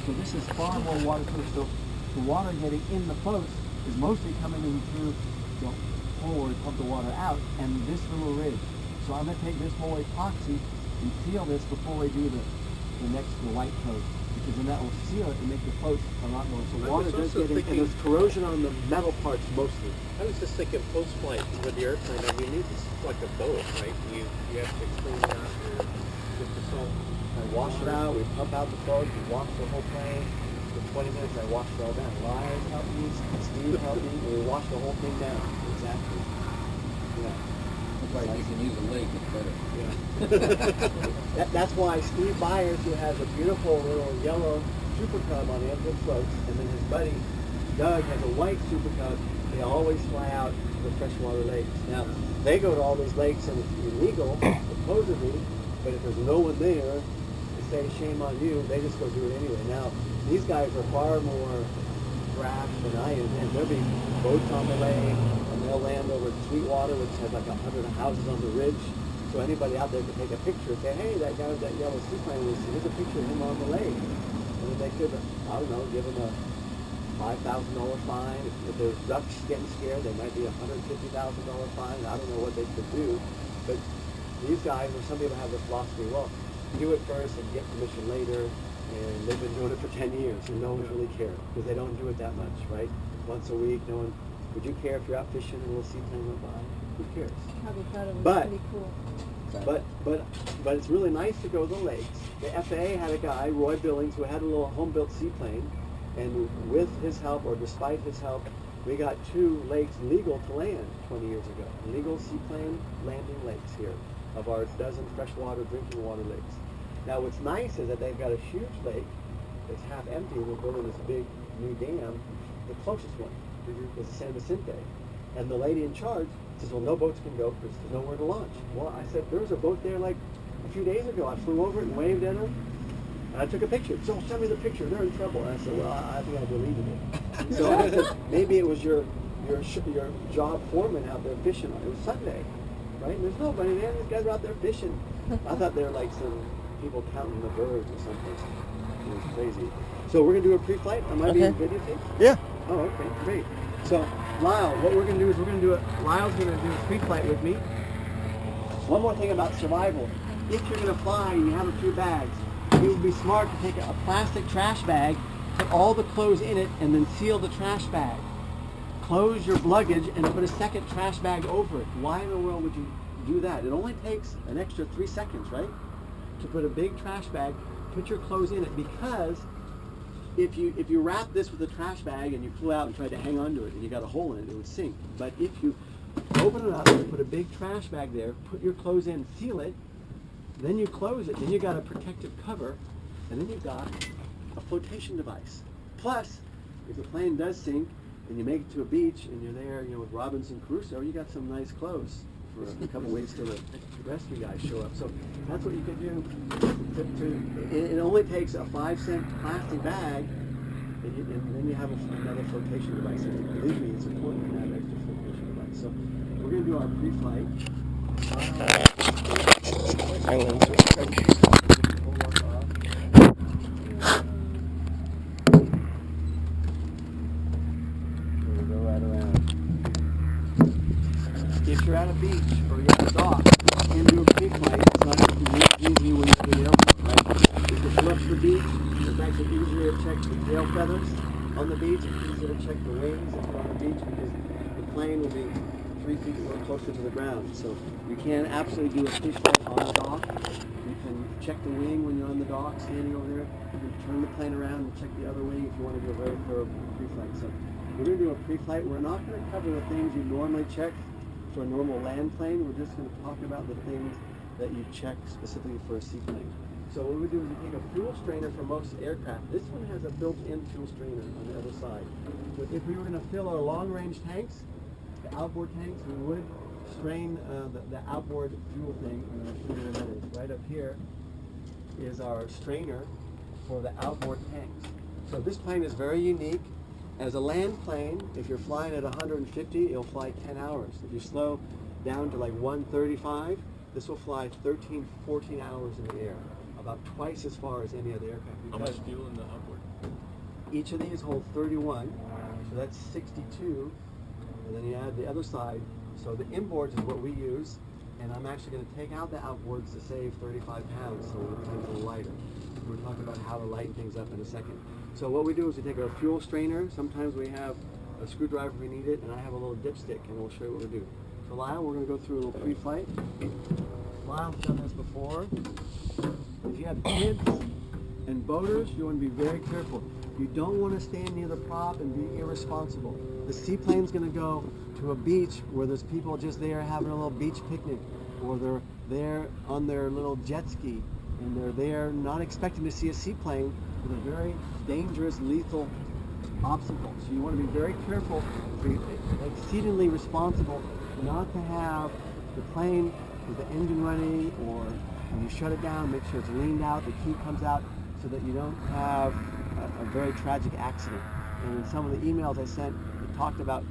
So this is far more waterproof. So the water getting in the float is mostly coming in through the hole where we pump the water out and this little ridge. So I'm going to take this whole epoxy and seal this before we do the white coat, because then that will seal it and make the float a lot more. So water does get in, and there's corrosion on the metal parts mostly. I was just thinking post-flight with the airplane, I mean, you need this like a boat, right? You have to clean it out with the salt. I wash it out, we pump out the float, we wash the whole plane. For 20 minutes I wash it all down. Lars helped me, Steve helped me, and we wash the whole thing down. Exactly. Yeah. That's why you can use a lake, it's better. Yeah. That's why Steve Byers, who has a beautiful little yellow Super Cub on the end of the floats, and then his buddy Doug has a white Super Cub, they always fly out to the freshwater lakes. Now, they go to all these lakes and it's illegal, supposedly, but if there's no one there to say shame on you, they just go do it anyway. Now, these guys are far more brash than I am, and there'll be boats on the lake, and they'll land over Sweetwater, which has like 100 houses on the ridge. So anybody out there could take a picture and say, hey, that guy with that yellow seaplane, here's a picture of him on the lake. And then they could, I don't know, give him a $5,000 fine. If there's ducks getting scared, there might be a $150,000 fine. I don't know what they could do. But these guys, or some people have the philosophy, well, do it first and get permission later. And they've been doing it for 10 years, and no one's really cared, because they don't do it that much, right? Once a week, no one, would you care if you're out fishing and a little seaplane went by? Who cares? Probably thought it was pretty cool. But it's really nice to go to the lakes. The FAA had a guy, Roy Billings, who had a little home-built seaplane, and with his help, or despite his help, we got 2 lakes legal to land 20 years ago. Legal seaplane landing lakes here, of our dozen freshwater drinking water lakes. Now what's nice is that they've got a huge lake that's half empty, and we're building this big new dam. The closest one is the San Vicente. And the lady in charge says, well, no boats can go because there's nowhere to launch. Well, I said, there was a boat there like a few days ago. I flew over it and waved at her, and I took a picture. So send me the picture, they're in trouble. And I said, well, I think I deleted it. So I said, maybe it was your job foreman out there fishing. It was Sunday, right? And there's nobody there. These guys are out there fishing. I thought they were like some people counting the birds or something. It was crazy. So we're going to do a pre-flight. Am I being videotaped? Yeah. Oh, okay, great. So, Lyle, what we're going to do is Lyle's going to do a pre-flight with me. One more thing about survival. If you're going to fly and you have a few bags, it would be smart to take a plastic trash bag, put all the clothes in it, and then seal the trash bag. Close your luggage and put a second trash bag over it. Why in the world would you do that? It only takes an extra 3 seconds, right? To put a big trash bag, put your clothes in it, because if you wrap this with a trash bag and you flew out and tried to hang onto it and you got a hole in it, it would sink. But if you open it up and put a big trash bag there, put your clothes in, seal it, then you close it, then you got a protective cover, and then you've got a flotation device. Plus, if the plane does sink and you make it to a beach and you're there, with Robinson Crusoe, you got some nice clothes for a couple weeks till the rescue guys show up. So that's what you can do. It only takes a 5-cent plastic bag, and then you have another flotation device. And believe me, it's important to have extra flotation device. So we're going to do our pre-flight. If you're at a beach or you're at a dock and do a pre-flight, it's not easy when you're in the airport, right? If you flush the beach, it's actually easier to check the tail feathers on the beach. It's easier to check the wings if you're on the beach, because the plane will be 3 feet more closer to the ground. So you can absolutely do a pre-flight on the dock. You can check the wing when you're on the dock, standing over there. You can turn the plane around and check the other wing if you want to do a very thorough pre-flight. So we're going to do a pre-flight. We're not going to cover the things you normally check for a normal land plane. We're just going to talk about the things that you check specifically for a seaplane. So what we do is we take a fuel strainer for most aircraft. This one has a built-in fuel strainer on the other side. So if we were going to fill our long-range tanks, the outboard tanks, we would strain the outboard fuel thing. I'm going to show you where that is. Right up here is our strainer for the outboard tanks. So this plane is very unique. As a land plane, if you're flying at 150, it'll fly 10 hours. If you slow down to like 135, this will fly 13, 14 hours in the air, about twice as far as any other aircraft. How much fuel in the upward? Each of these hold 31, so that's 62, and then you add the other side. So the inboards is what we use, and I'm actually going to take out the outboards to save 35 pounds, so it becomes a little lighter. We're talking about how to lighten things up in a second. So what we do is we take our fuel strainer. Sometimes we have a screwdriver if we need it, and I have a little dipstick, and we'll show you what we do. So Lyle, we're going to go through a little pre-flight. Lyle's done this before. If you have kids and boaters, you want to be very careful. You don't want to stand near the prop and be irresponsible. The seaplane's going to go to a beach where there's people just there having a little beach picnic, or they're there on their little jet ski, and they're there not expecting to see a seaplane with a very dangerous, lethal obstacle. So you want to be very careful, be exceedingly responsible, not to have the plane with the engine running, or when you shut it down, make sure it's leaned out, the key comes out, so that you don't have a very tragic accident. And in some of the emails I sent, it talked about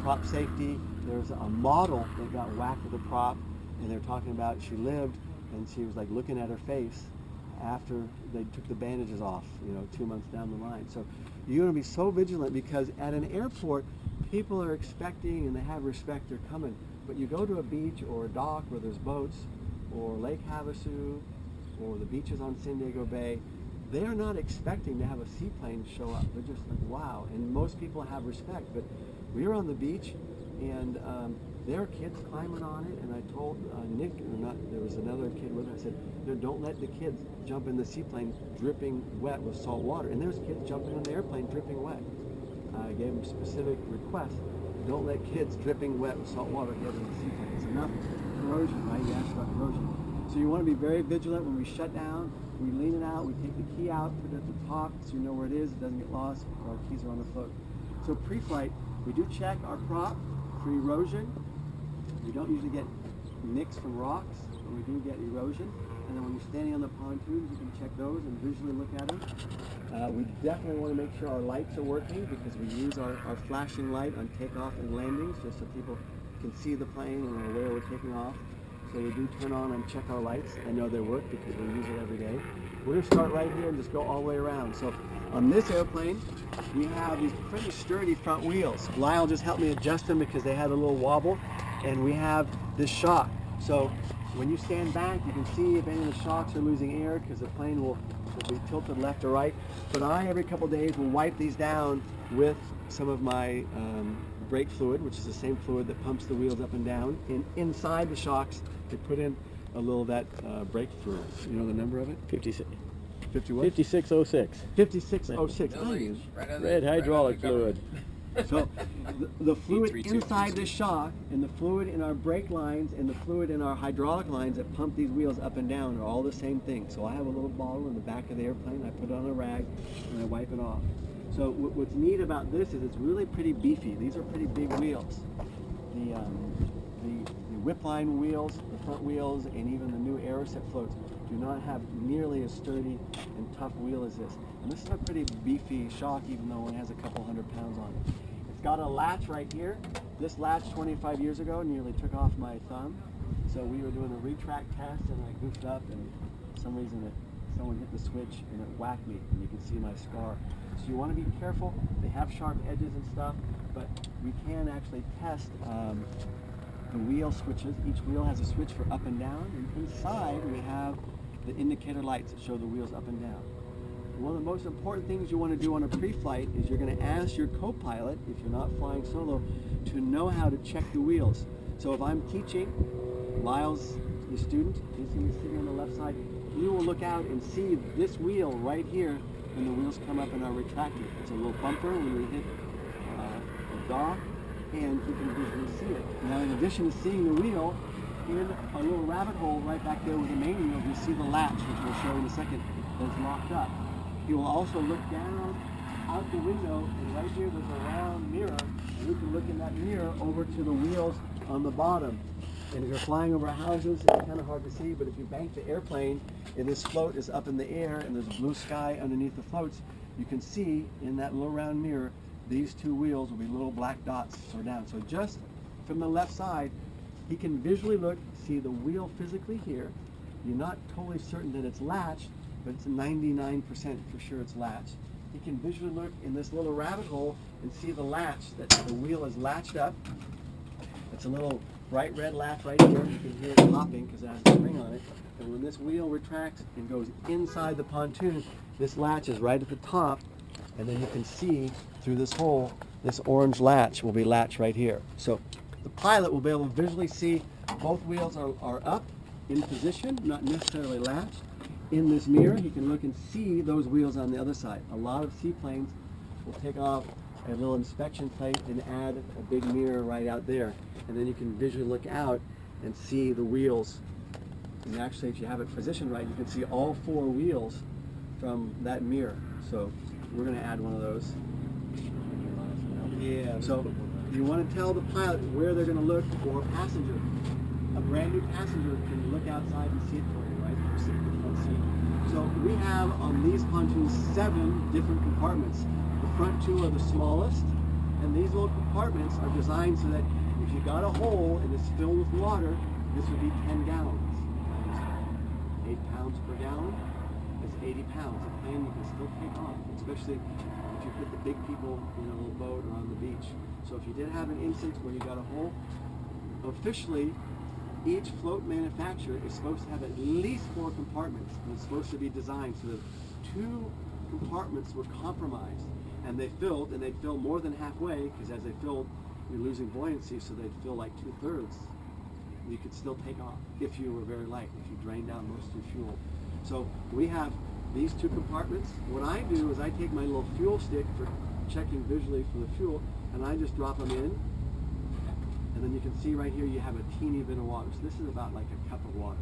prop safety. There's a model that got whacked with a prop, and they're talking about she lived, and she was like looking at her face after they took the bandages off, 2 months down the line. So you're going to be so vigilant, because at an airport, people are expecting and they have respect, they're coming. But you go to a beach or a dock where there's boats, or Lake Havasu, or the beaches on San Diego Bay, they are not expecting to have a seaplane show up. They're just like, wow. And most people have respect. But we were on the beach, and there are kids climbing on it, and I told Nick, there was another kid with her, I said, no, don't let the kids jump in the seaplane dripping wet with salt water. And there's kids jumping in the airplane dripping wet. I gave them specific requests. Don't let kids dripping wet with salt water get in the seaplane. It's enough corrosion, right? You asked about corrosion. So you want to be very vigilant when we shut down. We lean it out, we take the key out, put it at the top so you know where it is, it doesn't get lost, our keys are on the float. So pre-flight, we do check our prop for erosion. We don't usually get nicks from rocks, but we do get erosion. And then when you're standing on the pontoons, you can check those and visually look at them. We definitely want to make sure our lights are working, because we use our flashing light on takeoff and landings, just so people can see the plane and are aware we're taking off. So we do turn on and check our lights. I know they work because we use it every day. We're going to start right here and just go all the way around. So on this airplane, we have these pretty sturdy front wheels. Lyle just helped me adjust them because they had a little wobble. And we have this shock. So when you stand back, you can see if any of the shocks are losing air, because the plane will be tilted left or right. But I, every couple days, will wipe these down with some of my brake fluid, which is the same fluid that pumps the wheels up and down. And inside the shocks, they put in a little of that brake fluid. You know the number of it? 56. 50 what? 5606. 5606. Thank you. Red hydraulic fluid. So the fluid inside the shock, and the fluid in our brake lines, and the fluid in our hydraulic lines that pump these wheels up and down are all the same thing. So I have a little bottle in the back of the airplane. I put it on a rag and I wipe it off. So what's neat about this is it's really pretty beefy. These are pretty big wheels. The whipline wheels, the front wheels, and even the new Aeroset floats do not have nearly as sturdy and tough wheel as this. And this is a pretty beefy shock, even though it has a couple 100 pounds on it. It's got a latch right here. This latch 25 years ago nearly took off my thumb. So we were doing a retract test, and I goofed up, and for some reason someone hit the switch and it whacked me, and you can see my scar. So you want to be careful. They have sharp edges and stuff, but we can actually test the wheel switches. Each wheel has a switch for up and down, and inside we have the indicator lights that show the wheels up and down. One of the most important things you want to do on a pre-flight is you're going to ask your co-pilot, if you're not flying solo, to know how to check the wheels. So if I'm teaching, Lyle's the student, he's sitting on the left side, he will look out and see this wheel right here when the wheels come up and are retracted. It's a little bumper when we hit a dock, and you can visually see it. Now, in addition to seeing the wheel, in a little rabbit hole right back there with the main wheel, you see the latch, which we'll show in a second, that's locked up. You will also look down out the window, and right here there's a round mirror, and you can look in that mirror over to the wheels on the bottom. And if you're flying over houses, it's kind of hard to see, but if you bank the airplane and this float is up in the air and there's blue sky underneath the floats, you can see in that little round mirror, these two wheels will be little black dots so down. So just from the left side, he can visually look, see the wheel physically here. You're not totally certain that it's latched, but it's 99% for sure it's latched. You can visually look in this little rabbit hole and see the latch, that the wheel is latched up. It's a little bright red latch right here. You can hear it popping because it has a spring on it. And when this wheel retracts and goes inside the pontoon, this latch is right at the top, and then you can see through this hole, this orange latch will be latched right here. So the pilot will be able to visually see both wheels are up in position, not necessarily latched. In this mirror, he can look and see those wheels on the other side. A lot of seaplanes will take off a little inspection plate and add a big mirror right out there. And then you can visually look out and see the wheels. And actually, if you have it positioned right, you can see all four wheels from that mirror. So we're going to add one of those. Yeah. So you want to tell the pilot where they're going to look for a passenger. A brand new passenger can look outside and see it for you, right? So we have on these pontoons 7 different compartments. The front 2 are the smallest, and these little compartments are designed so that if you got a hole and it's filled with water, this would be 10 gallons. 8 pounds per gallon is 80 pounds. A plane you can still take off, especially if you put the big people in a little boat or on the beach. So if you did have an instance where you got a hole, officially each float manufacturer is supposed to have at least 4 compartments, and it's supposed to be designed so that 2 compartments were compromised, and they filled, and they'd fill more than halfway, because as they filled, you're losing buoyancy, so they'd fill like 2/3. You could still take off if you were very light, if you drained out most of your fuel. So we have these 2 compartments. What I do is I take my little fuel stick for checking visually for the fuel, and I just drop them in. And then you can see right here you have a teeny bit of water. So this is about like a cup of water.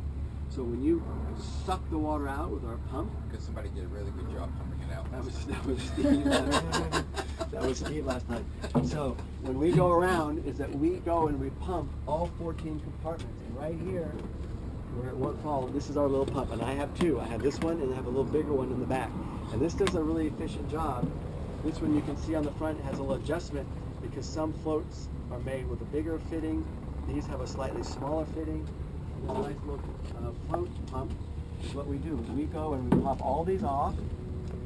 So when you suck the water out with our pump, Because somebody did a really good job pumping it out. that was Steve. That was Steve last time. So when we go around, is that we go and we pump all 14 compartments. And right here, where it won't fall, this is our little pump. And I have 2. I have this one and I have a little bigger one in the back. And this does a really efficient job. This one you can see on the front has a little adjustment because some floats are made with a bigger fitting. These have a slightly smaller fitting. And this nice little float pump is what we do. We go and we pop all these off.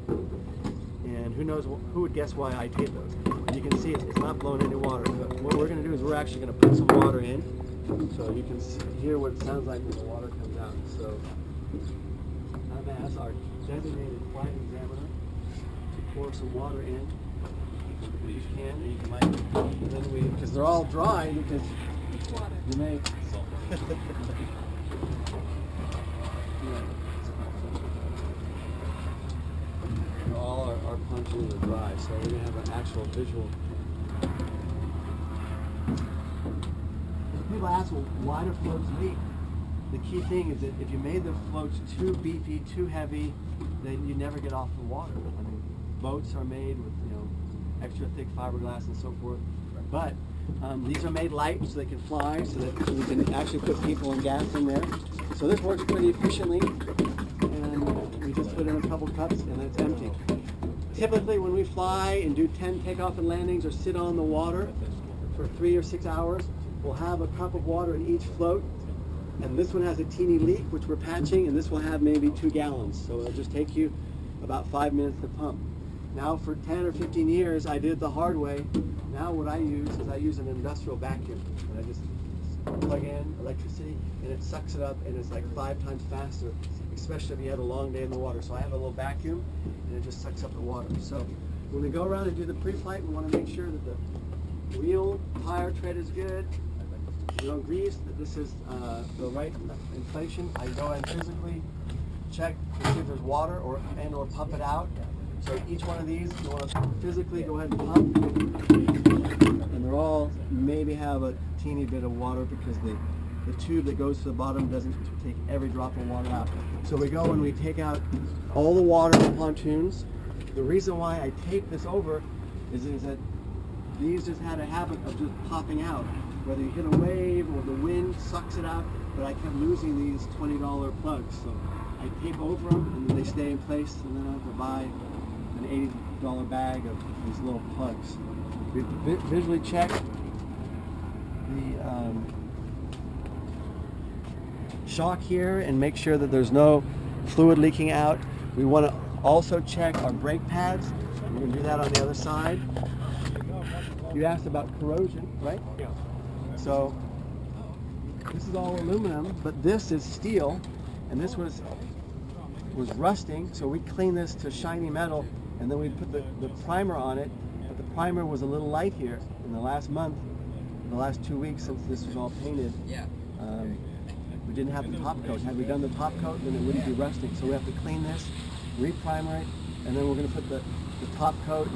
And who knows, who would guess why I tape those? And you can see it's not blowing any water. But what we're going to do is we're actually going to put some water in. So you can hear what it sounds like when the water comes out. So I'm asked our designated flight examiner to pour some water in. If you can, and you might, and then because they're all dry, because you may. All our pontoons are dry, so we're going to have an actual visual. People ask, well, why do floats leak? The key thing is that if you made the floats too beefy, too heavy, then you never get off the water. I mean, boats are made with, extra thick fiberglass and so forth. But these are made light so they can fly, so that you can actually put people and gas in there. So this works pretty efficiently, and we just put in a couple cups and it's empty. Typically when we fly and do 10 takeoff and landings or sit on the water for 3 or 6 hours, we'll have a cup of water in each float. And this one has a teeny leak, which we're patching, and this will have maybe 2 gallons. So it'll just take you about 5 minutes to pump. Now for 10 or 15 years, I did it the hard way. Now what I use is I use an industrial vacuum. And I just plug in electricity, and it sucks it up, and it's like 5 times faster, especially if you had a long day in the water. So I have a little vacuum, and it just sucks up the water. So when we go around and do the pre-flight, we want to make sure that the wheel tire tread is good. We don't grease, that this is the right inflation. I go and physically check to see if there's water or pump it out. So each one of these, you want to physically go ahead and pump. And they're all maybe have a teeny bit of water because the tube that goes to the bottom doesn't take every drop of water out. So we go and we take out all the water in the pontoons. The reason why I tape this over is that these just had a habit of just popping out. Whether you hit a wave or the wind sucks it out, but I kept losing these $20 plugs. So I tape over them and then they stay in place, and then I have to buy an $80 bag of these little plugs. We visually check the shock here and make sure that there's no fluid leaking out. We want to also check our brake pads. We're going to do that on the other side. You asked about corrosion, right? Yeah. So this is all aluminum, but this is steel, and this was rusting. So we cleaned this to shiny metal, and then we put the primer on it. But the primer was a little light here in the last month, the last 2 weeks since this was all painted. Yeah. We didn't have the top coat. Had we done the top coat, then it wouldn't be rusting. So we have to clean this, re-primer it, and then we're going to put the top coat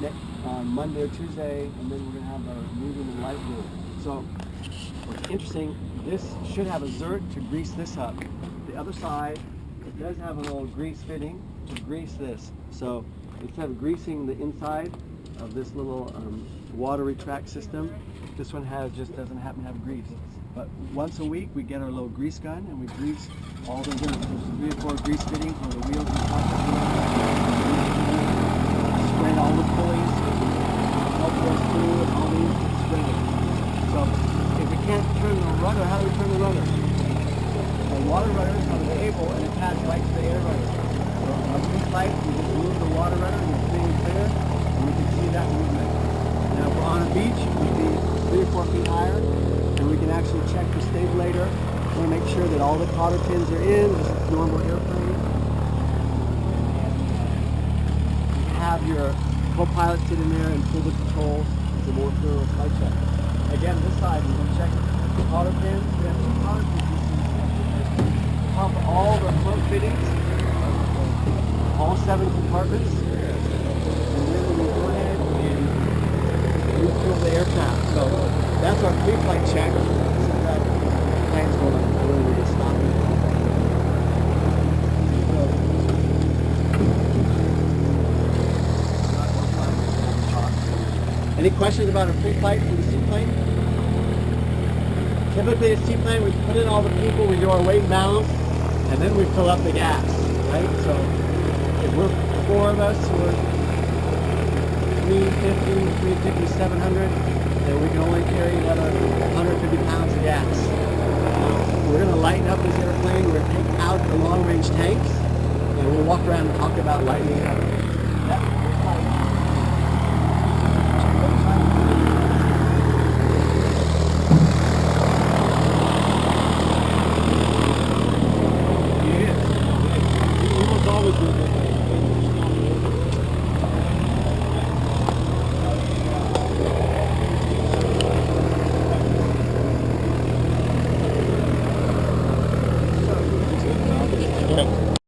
on Monday or Tuesday, and then we're going to have our medium and light blue. So what's interesting, this should have a zert to grease this up. The other side, it does have a little grease fitting to grease this. So instead of greasing the inside of this little water retract system, this one doesn't happen to have grease. But once a week, we get our little grease gun and we grease all the there's 3 or 4 grease fittings where the wheels and top spray all the pulleys, help us through, and all these spray it. So if we can't turn the rudder, how do we turn the rudder? The water rudders have a cable and attach right to the air rudder. So on this light, we just move the water rudder and it's being clear, and we can see that movement. Now if we're on a beach, we'd be 3 or 4 feet higher, and we can actually check the stabulator. We want to make sure that all the cotter pins are in, just a normal airplane. You have your co-pilot sit in there and pull the controls. It's a more thorough flight check. Again, this side, we can check the cotter pins. We have 2 cotter pins. Pump all the front fittings, all 7 compartments, and then we go ahead and refuel the aircraft. So that's our pre-flight check. So that the plane's going to get stopped. Any questions about a pre-flight for the Seaplane? Typically a Seaplane, we put in all the people, we do our weight and balance, and then we fill up the gas, right? So if we're 4 of us, we're 350, 700, then we can only carry another 150 pounds of gas. We're going to lighten up this airplane. We're going to take out the long-range tanks, and we'll walk around and talk about lightening it up. Always do this.